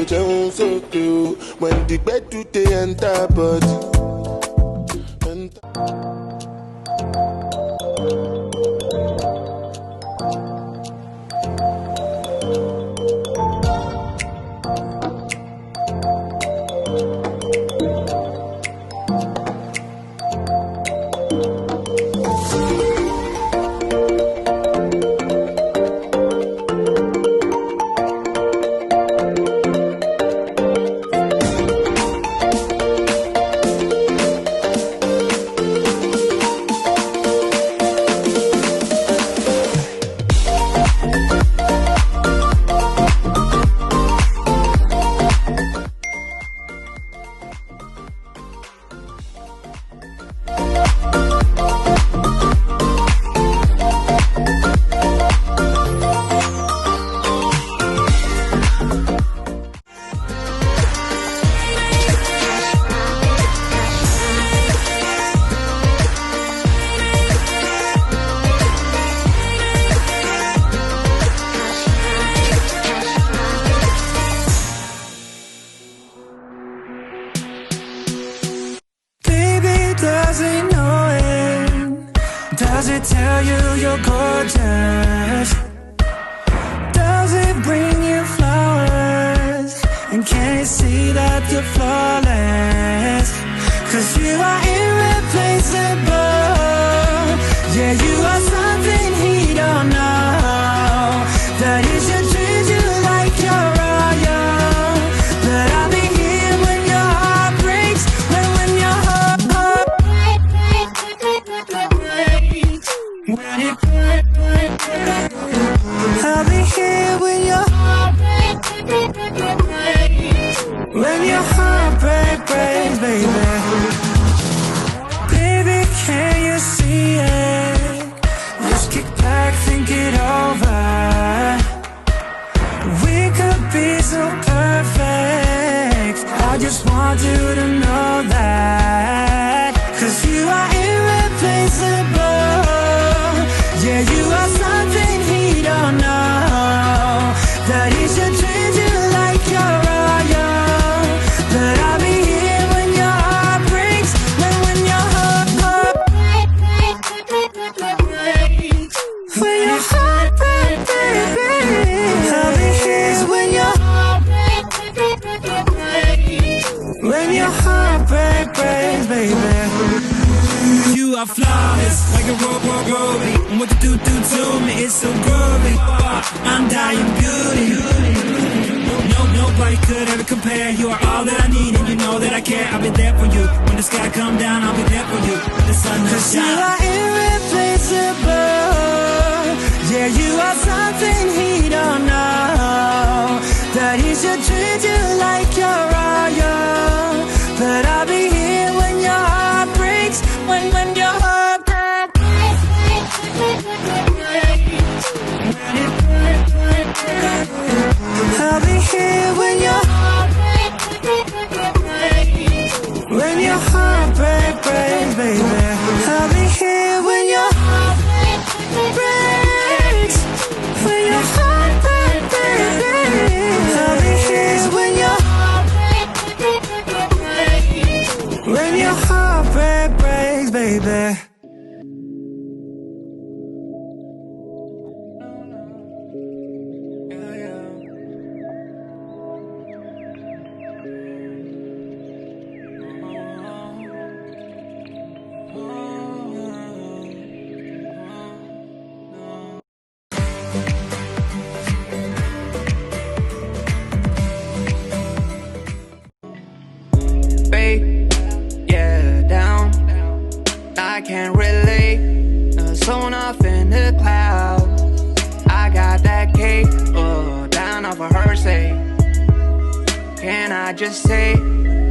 When the bed do they enter body. Does it know it? Does it tell you you're gorgeous? Does it bring you flowers? And can it see that you're flawless? 'Cause you are irreplaceable. Yeah, you are something he don't know. That is your dream, you like your royal. But I'll be here when your heart breaks. When your heart when it I'll be here when your heart breaks. When your heart breaks, baby. Baby, can you see it? Just kick back, think it over. We could be so perfect. I just want you to know that. 'Cause you are irreplaceable. Yeah, you are something he don't know. That is your dream, you like your royal. But I'll be here when your heart breaks. When your heart breaks. When your heart breaks, baby. I'll be here when your heart breaks. When your heart breaks, baby. You are flawless, like a ruby. And what you do to me is so groovy. I'm dying beauty. Nobody could ever compare. You are all that I need, and you know that I care. I'll be there for you. When the sky come down, I'll be there for you. When the sun goes down. 'Cause you are irreplaceable. Yeah, you are something he don't know. That is your dream, you like your royal. But I'll be here when your heart breaks. When your heart breaks. I'll be here when your heart breaks. When your heart breaks, baby. I'll be here when your heart breaks. When your heart breaks, baby. I'll be here when your heart breaks. When your heart breaks, baby. Yeah, down. I can't relate. Sewn off in the clouds. I got that cake, down off of her say. Can I just say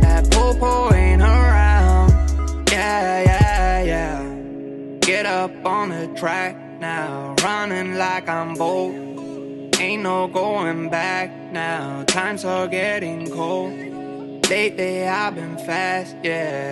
that popo ain't around? Yeah. Get up on the track now, running like I'm bold. Ain't no going back now. Times are getting cold. Lately I've been fast, yeah.